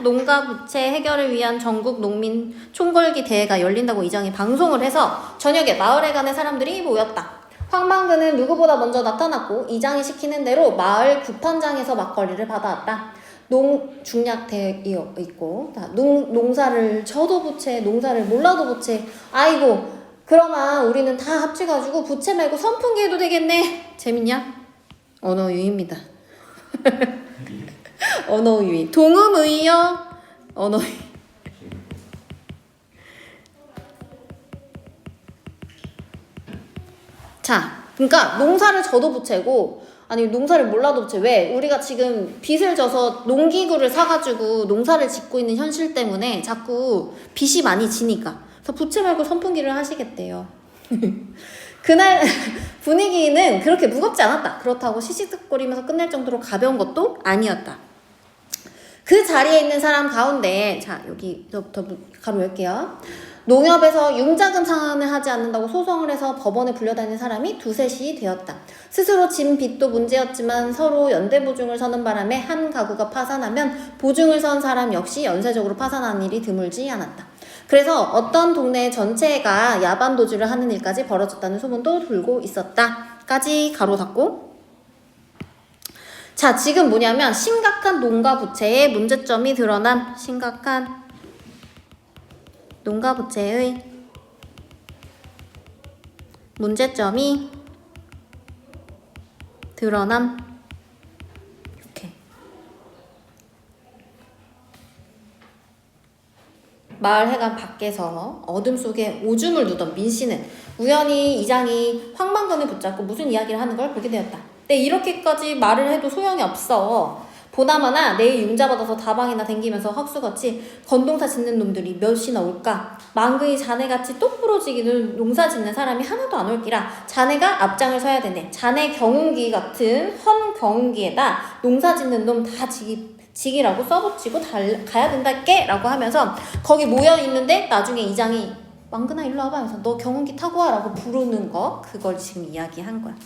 농가 부채 해결을 위한 전국 농민 총궐기 대회가 열린다고 이장이 방송을 해서 저녁에 마을에 가는 사람들이 모였다. 황만근은 누구보다 먼저 나타났고 이장이 시키는 대로 마을 구판장에서 막걸리를 받아왔다. 중약되어 있고 농사를 져도 부채, 농사를 몰라도 부채. 아이고 그러면 우리는 다 합쳐가지고 부채 말고 선풍기 해도 되겠네. 재밌냐? 언어유희입니다. 언어유희. 동음의어 언어유희. 자, 그러니까 농사를 져도 부채고 아니 농사를 몰라도 부채. 왜? 우리가 지금 빚을 져서 농기구를 사가지고 농사를 짓고 있는 현실 때문에 자꾸 빚이 많이 지니까. 그래서 부채 말고 선풍기를 하시겠대요. 그날 분위기는 그렇게 무겁지 않았다. 그렇다고 시시득거리면서 끝낼 정도로 가벼운 것도 아니었다. 그 자리에 있는 사람 가운데 자 여기서부터 가로 열게요. 농협에서 융자금 상환을 하지 않는다고 소송을 해서 법원에 불려다니는 사람이 두셋이 되었다. 스스로 진 빚도 문제였지만 서로 연대 보증을 서는 바람에 한 가구가 파산하면 보증을 선 사람 역시 연쇄적으로 파산하는 일이 드물지 않았다. 그래서 어떤 동네 전체가 야반 도주를 하는 일까지 벌어졌다는 소문도 돌고 있었다. 까지 가로 닫고. 자, 지금 뭐냐면 심각한 농가 부채의 문제점이 드러난 심각한 농가 부채의 문제점이 드러남. 이렇게 마을 해관 밖에서 어둠 속에 오줌을 누던 민씨는 우연히 이장이 황만근을 붙잡고 무슨 이야기를 하는 걸 보게 되었다. 근데 이렇게까지 말을 해도 소용이 없어. 보나마나 내일 융자 받아서 다방이나 댕기면서 헉수같이 건동사 짓는 놈들이 몇이나 올까? 망근이 자네같이 똑부러지기는 농사 짓는 사람이 하나도 안 올기라 자네가 앞장을 서야 되네. 자네 경운기 같은 헌 경운기에다 농사 짓는 놈 다 직이라고 써붙이고 가야 된다께 라고 하면서 거기 모여있는데 나중에 이장이 망근아 일로 와봐 하면서 너 경운기 타고 와 라고 부르는 거 그걸 지금 이야기한 거야.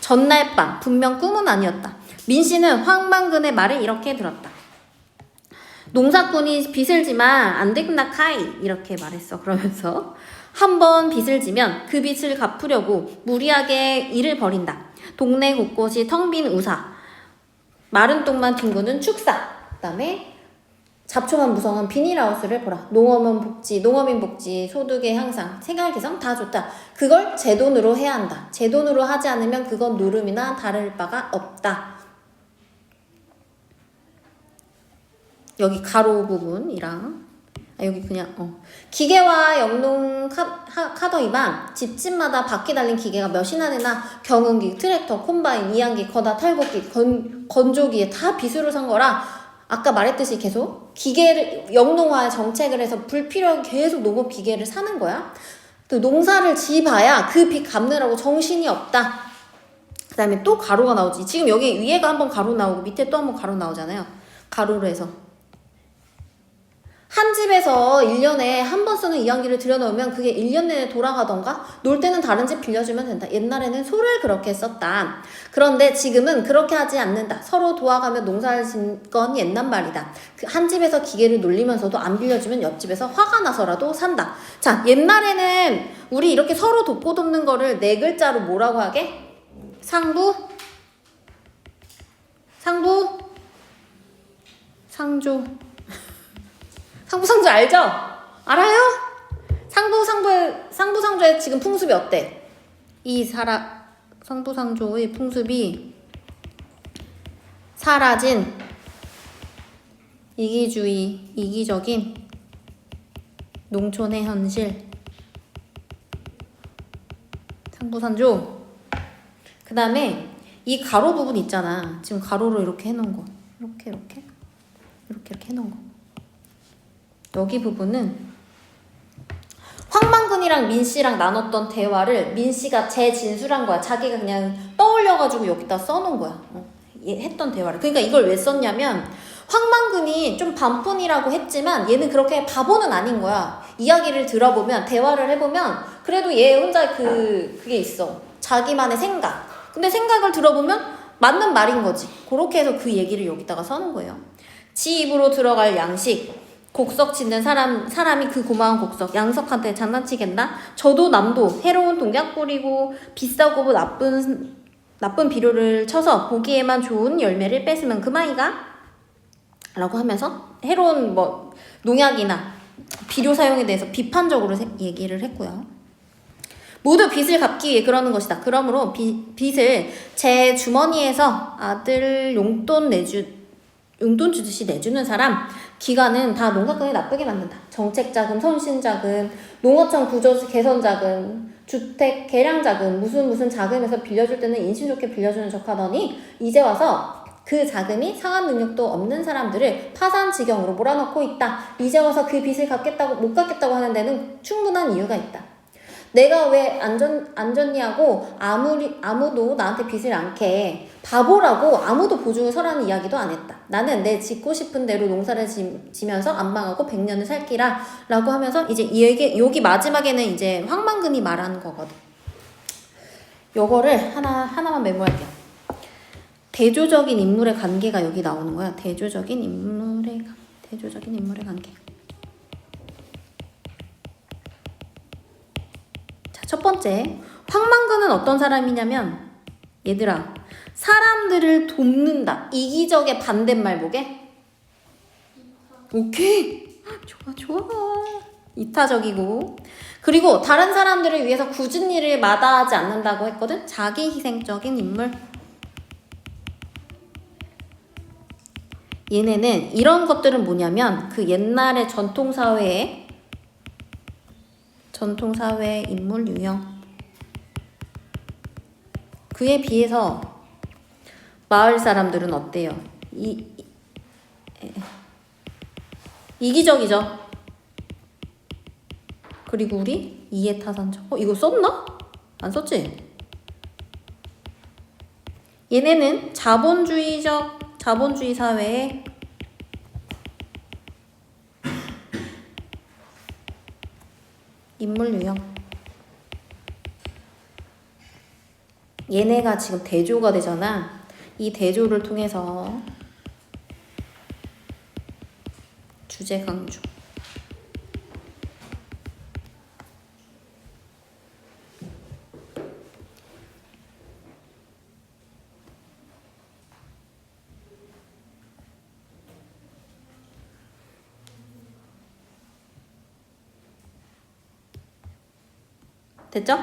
전날 밤 분명 꿈은 아니었다. 민씨는 황만근의 말을 이렇게 들었다. 농사꾼이 빚을 지만 안 된다 카이 이렇게 말했어. 그러면서 한번 빚을 지면 그 빚을 갚으려고 무리하게 일을 벌인다. 동네 곳곳이 텅 빈 우사, 마른 똥만 뒹구는 축사, 그 다음에 잡초만 무성한 비닐하우스를 보라. 농어민 복지, 소득의 향상, 생활 개선 다 좋다. 그걸 제 돈으로 해야 한다. 제 돈으로 하지 않으면 그건 노름이나 다를 바가 없다. 여기 가로 부분이랑 여기 그냥 기계와 영농 카더이만 집집마다 바퀴 달린 기계가 몇이나 되나 경운기, 트랙터, 콤바인, 이항기, 거다, 탈곡기, 건조기에 다 빚으로 산 거라 아까 말했듯이 계속 기계를 영농화 정책을 해서 불필요하게 계속 농업 기계를 사는 거야. 또 농사를 지어봐야 그 빚 갚느라고 정신이 없다. 그 다음에 또 가로가 나오지. 지금 여기 위에가 한번 가로 나오고 밑에 또 한번 가로 나오잖아요. 가로로 해서 한 집에서 1년에 한 번 쓰는 이항기를 들여놓으면 그게 1년 내내 돌아가던가 놀 때는 다른 집 빌려주면 된다. 옛날에는 소를 그렇게 썼다. 그런데 지금은 그렇게 하지 않는다. 서로 도와가며 농사를 짓건 옛날 말이다. 그 한 집에서 기계를 놀리면서도 안 빌려주면 옆집에서 화가 나서라도 산다. 자, 옛날에는 우리 이렇게 서로 돕고 돕는 거를 네 글자로 뭐라고 하게? 상부? 상조 알죠? 알아요? 상부상조의 지금 풍습이 어때? 상부상조의 풍습이 사라진 이기적인 농촌의 현실. 상부상조. 그 다음에 이 가로 부분 있잖아. 지금 가로로 이렇게 해놓은 거. 이렇게 해놓은 거. 여기 부분은 황만근이랑 민씨랑 나눴던 대화를 민씨가 재진술한 거야. 자기가 그냥 떠올려가지고 여기다 써놓은 거야. 했던 대화를. 그러니까 이걸 왜 썼냐면 황만근이 좀 반푼이라고 했지만 얘는 그렇게 바보는 아닌 거야. 이야기를 들어보면 대화를 해보면 그래도 얘 혼자 그게 있어. 자기만의 생각. 근데 생각을 들어보면 맞는 말인 거지. 그렇게 해서 그 얘기를 여기다가 써놓은 거예요. 지 입으로 들어갈 양식. 곡석 짓는 사람이 그 고마운 곡석 양석한테 장난치겠나? 저도 남도 해로운 동약 뿌리고 비싸고 나쁜 비료를 쳐서 보기에만 좋은 열매를 뺏으면 그만이가? 라고 하면서 해로운 뭐 농약이나 비료 사용에 대해서 비판적으로 얘기를 했고요. 모두 빚을 갚기 위해 그러는 것이다. 그러므로 빚을 제 주머니에서 아들 용돈 주듯이 내주는 사람, 기관은 다 농사꾼이 나쁘게 만든다. 정책자금, 선신자금, 농어청 구조 개선자금, 주택 개량자금, 무슨 자금에서 빌려줄 때는 인심 좋게 빌려주는 척하더니 이제 와서 그 자금이 상환 능력도 없는 사람들을 파산 지경으로 몰아넣고 있다. 이제 와서 그 빚을 못 갚겠다고 하는 데는 충분한 이유가 있다. 내가 왜 안전냐고 아무도 나한테 빚을 안 캐. 바보라고 아무도 보증을 서라는 이야기도 안 했다. 나는 내 짓고 싶은 대로 농사를 지면서 안 망하고 100년을 살기라 라고 하면서 이제 여기 마지막에는 이제 황만근이 말하는 거거든. 요거를 하나만 메모할게요. 대조적인 인물의 관계가 여기 나오는 거야. 대조적인 인물의 관계. 첫 번째, 황만근은 어떤 사람이냐면 얘들아, 사람들을 돕는다. 이기적의 반대말 뭐게? 오케이. 좋아. 이타적이고, 그리고 다른 사람들을 위해서 굳은 일을 마다하지 않는다고 했거든. 자기희생적인 인물. 얘네는 이런 것들은 뭐냐면 그 옛날의 전통사회의 인물 유형. 그에 비해서 마을 사람들은 어때요? 이기적이죠. 그리고 우리 이해타산적. 이거 썼나? 안 썼지? 얘네는 자본주의 사회의 인물 유형. 얘네가 지금 대조가 되잖아. 이 대조를 통해서 주제 강조. 됐죠?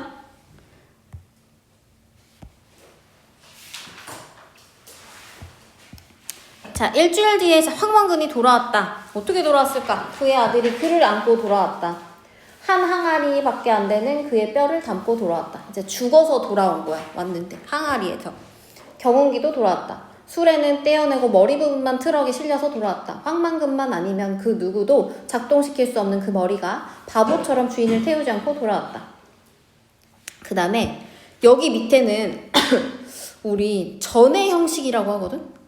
자, 일주일 뒤에 황만근이 돌아왔다. 어떻게 돌아왔을까? 그의 아들이 그를 안고 돌아왔다. 한 항아리밖에 안 되는 그의 뼈를 담고 돌아왔다. 이제 죽어서 돌아온 거야. 왔는데 항아리에서. 경운기도 돌아왔다. 수레는 떼어내고 머리 부분만 트럭에 실려서 돌아왔다. 황만근만 아니면 그 누구도 작동시킬 수 없는 그 머리가 바보처럼 주인을 태우지 않고 돌아왔다. 그 다음에 여기 밑에는 우리 전의 형식이라고 하거든.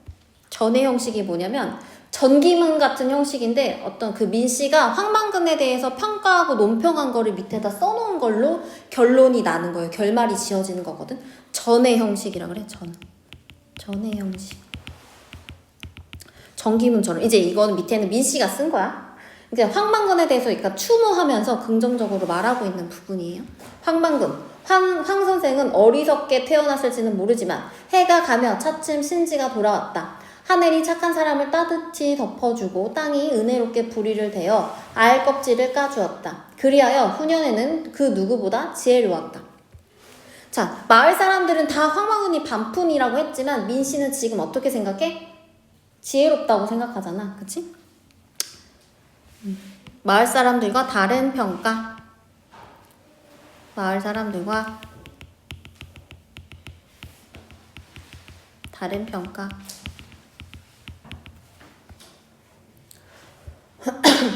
전의 형식이 뭐냐면 전기문 같은 형식인데 어떤 그 민씨가 황만근에 대해서 평가하고 논평한 거를 밑에다 써놓은 걸로 결론이 나는 거예요. 결말이 지어지는 거거든. 전의 형식이라고 그래. 전의 형식. 전기문처럼. 이제 이거는 밑에는 민씨가 쓴 거야. 이제 황만근에 대해서 그러니까 추모하면서 긍정적으로 말하고 있는 부분이에요. 황만근. 황 선생은 어리석게 태어났을지는 모르지만 해가 가며 차츰 신지가 돌아왔다. 하늘이 착한 사람을 따뜻히 덮어주고 땅이 은혜롭게 부리를 대어 알 껍질을 까주었다. 그리하여 후년에는 그 누구보다 지혜로웠다. 자, 마을 사람들은 다 황만근이 반푼이라고 했지만 민씨는 지금 어떻게 생각해? 지혜롭다고 생각하잖아. 그치? 마을 사람들과 다른 평가. 마을 사람들과 다른 평가.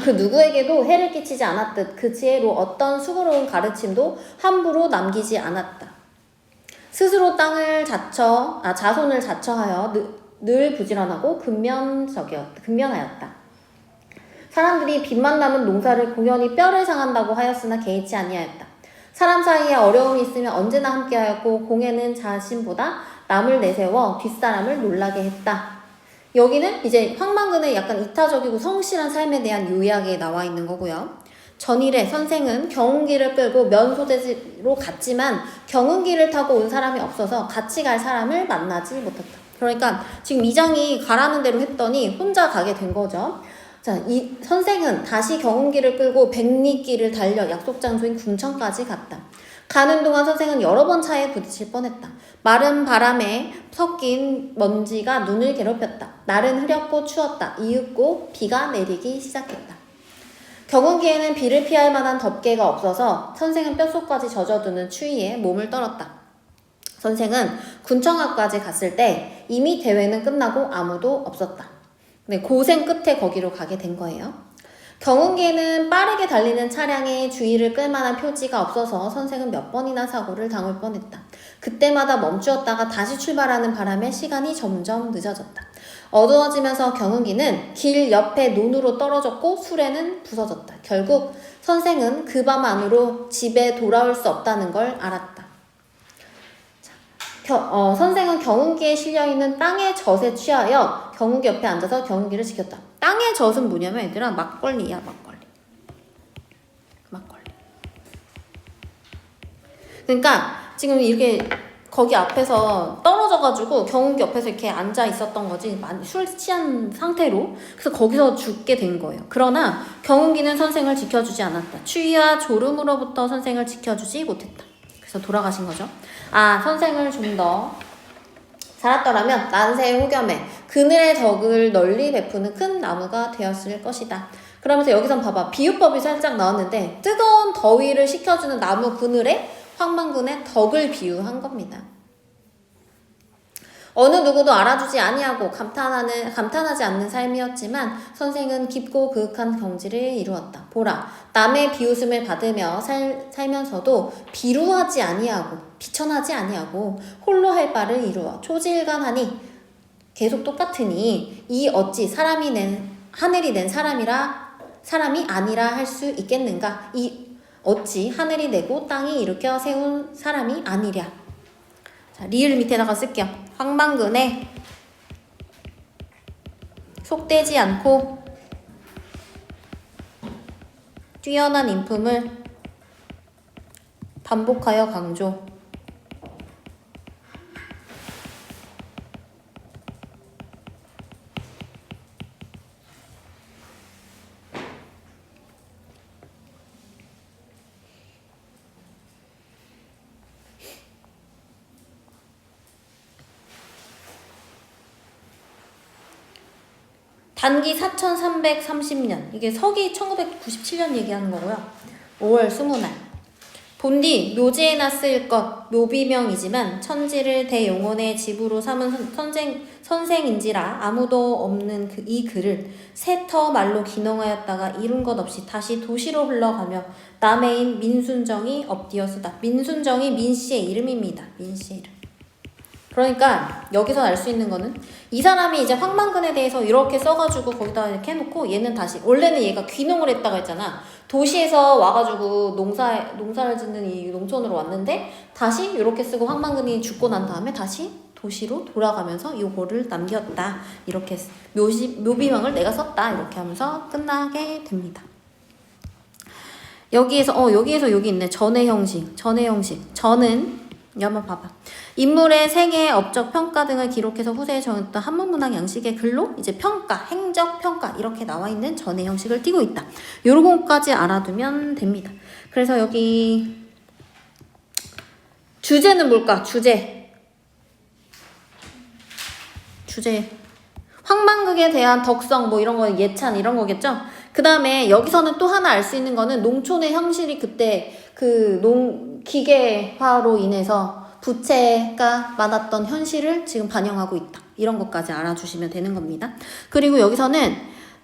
그 누구에게도 해를 끼치지 않았듯 그 지혜로 어떤 수고로운 가르침도 함부로 남기지 않았다. 스스로 자손을 자처하여 늘 부지런하고 근면하였다. 사람들이 빚만 남은 농사를 공연히 뼈를 상한다고 하였으나 개의치 아니하였다. 사람 사이에 어려움이 있으면 언제나 함께하였고 공에는 자신보다 남을 내세워 뒷사람을 놀라게 했다. 여기는 이제 황망근의 약간 이타적이고 성실한 삶에 대한 요약이 나와 있는 거고요. 전일에 선생은 경운기를 끌고 면소재지로 갔지만 경운기를 타고 온 사람이 없어서 같이 갈 사람을 만나지 못했다. 그러니까 지금 이장이 가라는 대로 했더니 혼자 가게 된 거죠. 자, 이 선생은 다시 경운기를 끌고 백리길을 달려 약속 장소인 궁천까지 갔다. 가는 동안 선생은 여러 번 차에 부딪힐 뻔했다. 마른 바람에 섞인 먼지가 눈을 괴롭혔다. 날은 흐렸고 추웠다. 이윽고 비가 내리기 시작했다. 경운기에는 비를 피할 만한 덮개가 없어서 선생은 뼛속까지 젖어드는 추위에 몸을 떨었다. 선생은 군청앞까지 갔을 때 이미 대회는 끝나고 아무도 없었다. 네, 고생 끝에 거기로 가게 된 거예요. 경운기에는 빠르게 달리는 차량의 주의를 끌 만한 표지가 없어서 선생은 몇 번이나 사고를 당할 뻔했다. 그때마다 멈추었다가 다시 출발하는 바람에 시간이 점점 늦어졌다. 어두워지면서 경운기는 길 옆에 논으로 떨어졌고 수레는 부서졌다. 결국 선생은 그 밤 안으로 집에 돌아올 수 없다는 걸 알았다. 선생은 경운기에 실려있는 땅의 젖에 취하여 경운기 옆에 앉아서 경운기를 지켰다. 땅의 젖은 뭐냐면 얘들아 막걸리야. 막걸리. 그러니까 지금 이렇게 거기 앞에서 떨어져가지고 경운기 옆에서 이렇게 앉아 있었던 거지, 많이 술 취한 상태로. 그래서 거기서 죽게 된 거예요. 그러나 경운기는 선생을 지켜주지 않았다. 추위와 졸음으로부터 선생을 지켜주지 못했다. 그래서 돌아가신 거죠. 아, 선생을 좀 더 살았더라면 난세의 후겸에 그늘의 덕을 널리 베푸는 큰 나무가 되었을 것이다. 그러면서 여기선 봐봐, 비유법이 살짝 나왔는데 뜨거운 더위를 식혀주는 나무 그늘에 황망군의 덕을 비유한 겁니다. 어느 누구도 알아주지 아니하고 감탄하지 않는 삶이었지만 선생은 깊고 그윽한 경지를 이루었다. 보라, 남의 비웃음을 받으며 살면서도 비루하지 아니하고 비천하지 아니하고 홀로 할 바를 이루어 초지일관하니 계속 똑같으니 이 어찌 하늘이 낸 사람이 아니라 할 수 있겠는가? 이 어찌 하늘이 내고 땅이 일으켜 세운 사람이 아니랴. 자, 리을 밑에다가 쓸게요. 황망근에 속되지 않고 뛰어난 인품을 반복하여 강조. 단기 4330년, 이게 서기 1997년 얘기하는 거고요. 5월 20날. 본디 묘지에나 쓰일 것 묘비명이지만 천지를 대용원의 집으로 삼은 선생인지라 아무도 없는 이 글을 새터 말로 기농하였다가 이룬 것 없이 다시 도시로 흘러가며 남해인 민순정이 엎디어 쓰다. 민순정이 민씨의 이름입니다. 민씨의 이름. 그러니까 여기서 알 수 있는 거는 이 사람이 이제 황망근에 대해서 이렇게 써가지고 거기다 이렇게 해놓고 얘는 다시, 원래는 얘가 귀농을 했다가 했잖아. 도시에서 와가지고 농사를 짓는 이 농촌으로 왔는데 다시 이렇게 쓰고 황망근이 죽고 난 다음에 다시 도시로 돌아가면서 요거를 남겼다. 이렇게 묘비명을 내가 썼다. 이렇게 하면서 끝나게 됩니다. 여기에서 여기 있네. 전의 형식. 전은 이거 한번 봐봐. 인물의 생애, 업적, 평가 등을 기록해서 후세에 정했던 한문문학 양식의 글로 이제 평가, 행적, 평가 이렇게 나와 있는 전의 형식을 띠고 있다. 요런 것까지 알아두면 됩니다. 그래서 여기 주제는 뭘까? 주제. 황망극에 대한 덕성 뭐 이런 거 예찬 이런 거겠죠? 그 다음에 여기서는 또 하나 알 수 있는 거는 농촌의 형실이 그때 기계화로 인해서 부채가 많았던 현실을 지금 반영하고 있다. 이런 것까지 알아주시면 되는 겁니다. 그리고 여기서는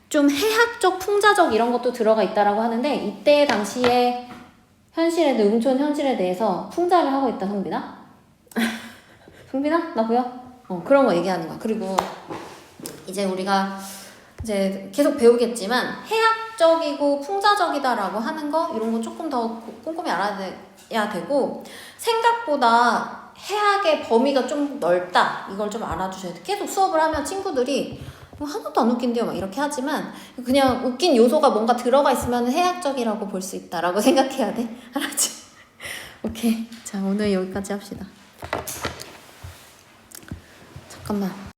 좀 해학적, 풍자적 이런 것도 들어가 있다라고 하는데 이때 당시에 농촌 현실에 대해서 풍자를 하고 있다, 성빈아? 성빈아? 나 보여? 그런 거 얘기하는 거야. 그리고 이제 우리가 이제 계속 배우겠지만 해학적이고 풍자적이다라고 하는 거 이런 거 조금 더 꼼꼼히 알아야 되고 생각보다 해학의 범위가 좀 넓다. 이걸 좀 알아주셔야 돼. 계속 수업을 하면 친구들이 하나도 안 웃긴데요 막 이렇게 하지만 그냥 웃긴 요소가 뭔가 들어가 있으면 해학적이라고 볼 수 있다라고 생각해야 돼. 알았지? 오케이. 자, 오늘 여기까지 합시다. 잠깐만.